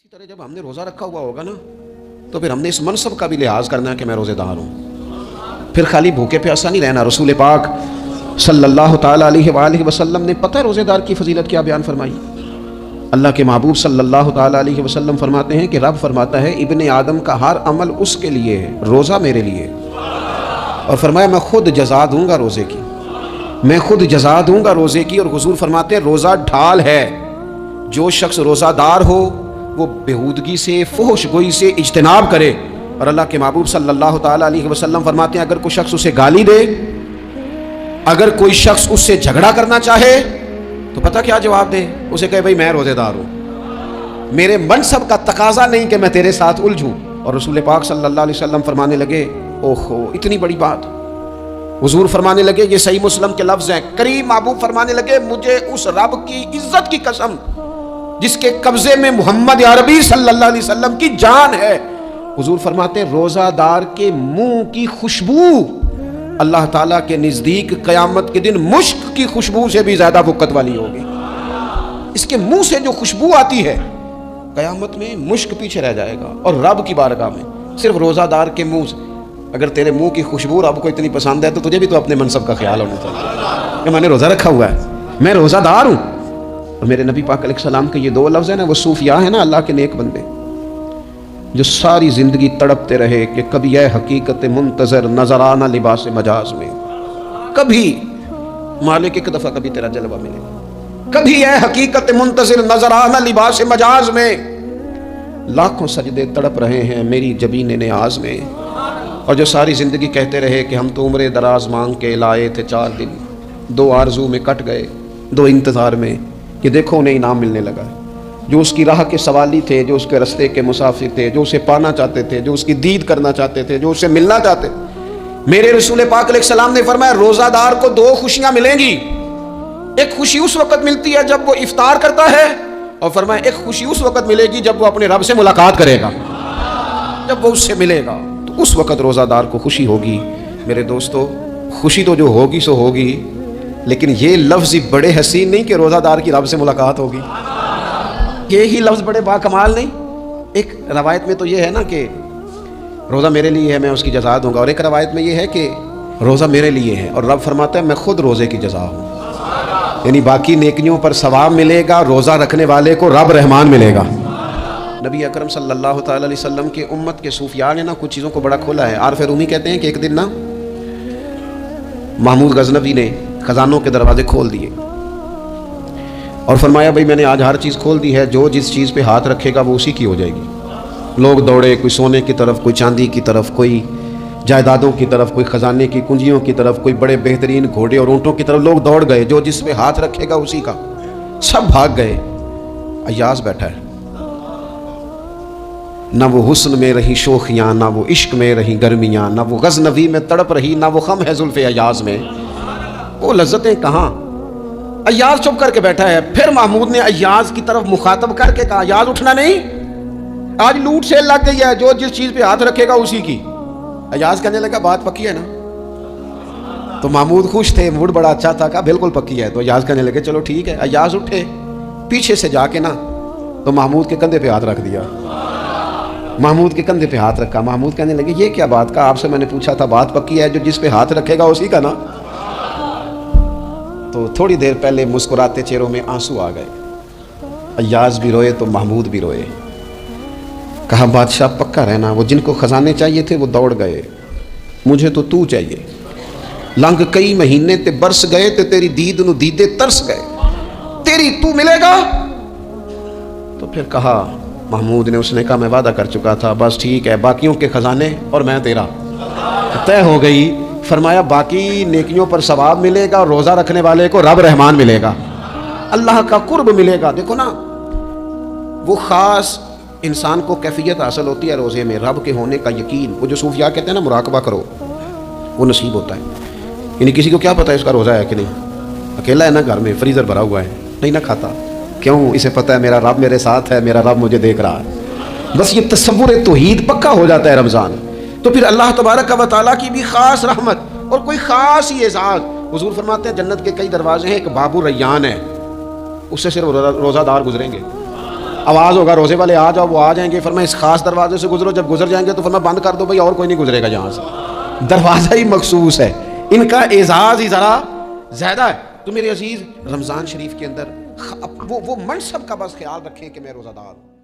اسی طرح جب ہم نے روزہ رکھا ہوا ہوگا نا تو پھر ہم نے اس منصب کا بھی لحاظ کرنا ہے کہ میں روزے دار ہوں. پھر خالی بھوکے پیاسا نہیں رہنا. رسول پاک صلی اللہ تعالیٰ علیہ وآلہ وسلم نے پتہ ہے روزے دار کی فضیلت کیا بیان فرمائی؟ اللہ کے محبوب صلی اللہ تعالیٰ علیہ وسلم فرماتے ہیں کہ رب فرماتا ہے ابن آدم کا ہر عمل اس کے لیے ہے، روزہ میرے لیے. اور فرمایا میں خود جزا دوں گا روزے کی، میں خود جزا دوں گا روزے کی. اور حضور فرماتے ہیں روزہ ڈھال ہے. جو شخص روزہ دار ہو وہ بےہودگی سے، فحش گوئی سے اجتناب کرے. اور اللہ کے محبوب صلی اللہ تعالیٰ علیہ وسلم فرماتے ہیں اگر کوئی شخص اسے گالی دے، اگر کوئی شخص اس سے جھگڑا کرنا چاہے تو پتہ کیا جواب دے؟ اسے کہے بھائی میں روزے دار ہوں، میرے منصب کا تقاضا نہیں کہ میں تیرے ساتھ الجھوں. اور رسول پاک صلی اللہ علیہ وسلم فرمانے لگے اوہو اتنی بڑی بات. حضور فرمانے لگے، یہ صحیح مسلم کے لفظ ہیں، کریم محبوب فرمانے لگے مجھے اس رب کی عزت کی قسم جس کے قبضے میں محمد عربی صلی اللہ علیہ وسلم کی جان ہے. حضور فرماتے ہیں روزہ دار کے منہ کی خوشبو اللہ تعالیٰ کے نزدیک قیامت کے دن مشک کی خوشبو سے بھی زیادہ وقت والی ہوگی. اس کے منہ سے جو خوشبو آتی ہے قیامت میں مشک پیچھے رہ جائے گا. اور رب کی بارگاہ میں صرف روزہ دار کے منہ سے اگر تیرے منہ کی خوشبو رب کو اتنی پسند ہے تو تجھے بھی تو اپنے منصب کا خیال ہونا چاہیے کہ میں نے روزہ رکھا ہوا ہے، میں روزہ دار ہوں. اور میرے نبی پاک علیہ السلام کے یہ دو لفظ ہیں نا، وہ صوفیاء ہیں نا اللہ کے نیک بندے جو ساری زندگی تڑپتے رہے کہ کبھی اے حقیقت منتظر نظر آنا لباس مجاز میں، کبھی مالک ایک دفعہ کبھی تیرا جلوہ ملے، کبھی اے حقیقت منتظر نظر آنا لباس مجاز میں. لاکھوں سجدے تڑپ رہے ہیں میری جبین نیاز میں. اور جو ساری زندگی کہتے رہے کہ ہم تو عمر دراز مانگ کے لائے تھے 4 دن، 2 آرزو میں کٹ گئے، 2 انتظار میں، کہ دیکھو انہیں انعام ملنے لگا. جو اس کی راہ کے سوالی تھے، جو اس کے رستے کے مسافر تھے، جو اسے پانا چاہتے تھے، جو اس کی دید کرنا چاہتے تھے، جو اس سے ملنا چاہتے تھے، میرے رسول پاک علیہ السلام نے فرمایا روزہ دار کو 2 خوشیاں ملیں گی. ایک خوشی اس وقت ملتی ہے جب وہ افطار کرتا ہے، اور فرمایا ایک خوشی اس وقت ملے گی جب وہ اپنے رب سے ملاقات کرے گا، جب وہ اس سے ملے گا تو اس وقت روزہ دار کو خوشی ہوگی. میرے دوستو خوشی تو جو ہوگی سو ہوگی، لیکن یہ لفظ بڑے حسین نہیں کہ روزہ دار کی رب سے ملاقات ہوگی. یہی لفظ بڑے باکمال نہیں. ایک روایت میں تو یہ ہے نا کہ روزہ میرے لیے ہے میں اس کی جزا دوں گا، اور ایک روایت میں یہ ہے کہ روزہ میرے لیے ہے اور رب فرماتا ہے میں خود روزے کی جزا ہوں. یعنی باقی نیکیوں پر ثواب ملے گا، روزہ رکھنے والے کو رب رحمان ملے گا. نبی اکرم صلی اللہ تعالی علیہ وسلم کے امت کے صوفیاء نے نا کچھ چیزوں کو بڑا کھولا ہے. عارف رومی کہتے ہیں کہ ایک دن نا محمود غزنوی نے خزانوں کے دروازے کھول دیے اور فرمایا بھائی میں نے آج ہر چیز کھول دی ہے، جو جس چیز پہ ہاتھ رکھے گا وہ اسی کی ہو جائے گی. لوگ دوڑے، کوئی سونے کی طرف، کوئی چاندی کی طرف، کوئی جائیدادوں کی طرف، کوئی خزانے کی کنجیوں کی طرف، کوئی بڑے بہترین گھوڑے اور اونٹوں کی طرف. لوگ دوڑ گئے، جو جس پہ ہاتھ رکھے گا اسی کا. سب بھاگ گئے. ایاز بیٹھا ہے، نہ وہ حسن میں رہی شوخیاں، نہ وہ عشق میں رہی گرمیاں، نہ وہ غزنوی میں تڑپ رہی، نہ وہ خم ہے زلف ایاز میں. وہ لذتیں کہاں؟ ایاز چپ کر کے بیٹھا ہے. پھر محمود نے ایاز کی طرف مخاطب کر کے کہا ایاز اٹھنا نہیں، آج لوٹ سیل لگ گئی ہے، جو جس چیز پہ ہاتھ رکھے گا اسی کی. ایاز کہنے لگا بات پکی ہے نا؟ تو محمود خوش تھے، موڈ بڑا اچھا تھا، کہا بالکل پکی ہے. تو ایاز کہنے لگے چلو ٹھیک ہے. ایاز اٹھے، پیچھے سے جا کے نا تو محمود کے کندھے پہ ہاتھ رکھ دیا. محمود کے کندھے پہ ہاتھ رکھا. محمود کہنے لگے یہ کیا بات کا؟ آپ سے میں نے پوچھا تھا بات پکی ہے، جو جس پہ ہاتھ رکھے گا اسی کا نا. تو تھوڑی دیر پہلے مسکراتے چہروں میں آنسو آ گئے. ایاز بھی روئے تو محمود بھی روئے. کہا بادشاہ پکا رہنا، وہ جن کو خزانے چاہیے تھے وہ دوڑ گئے، مجھے تو چاہیے. لنگ کئی مہینے تے برس گئے تے تیری دید نو دیدے ترس گئے، تیری تو ملے گا. تو پھر کہا محمود نے، اس نے کہا میں وعدہ کر چکا تھا، بس ٹھیک ہے، باقیوں کے خزانے اور میں تیرا طے ہو گئی. فرمایا باقی نیکیوں پر ثواب ملے گا، اور روزہ رکھنے والے کو رب رحمان ملے گا، اللہ کا قرب ملے گا. دیکھو نا وہ خاص انسان کو کیفیت حاصل ہوتی ہے روزے میں، رب کے ہونے کا یقین. وہ جو صوفیاء کہتے ہیں نا مراقبہ کرو، وہ نصیب ہوتا ہے. یعنی کسی کو کیا پتہ ہے اس کا روزہ ہے کہ نہیں؟ اکیلا ہے نا گھر میں، فریزر بھرا ہوا ہے، نہیں نہ کھاتا. کیوں؟ اسے پتہ ہے میرا رب میرے ساتھ ہے، میرا رب مجھے دیکھ رہا ہے. بس یہ تصور توحید پکا ہو جاتا ہے رمضان. تو پھر اللہ تبارک و تعالیٰ کی بھی خاص رحمت اور کوئی خاص ہی اعزاز. حضور فرماتے ہیں جنت کے کئی دروازے ہیں، ایک باب الریان ہے، اس سے صرف روزہ دار گزریں گے. آواز ہوگا روزے والے آ جاؤ، وہ آ جائیں گے، فرمایا اس خاص دروازے سے گزرو، جب گزر جائیں گے تو فرمایا بند کر دو بھائی، اور کوئی نہیں گزرے گا یہاں سے، دروازہ ہی مخصوص ہے، ان کا اعزاز ہی ذرا زیادہ ہے۔ تو میرے عزیز، رمضان شریف کے اندر وہ منصب کا بس خیال رکھیں کہ میں روزہ دار ہوں۔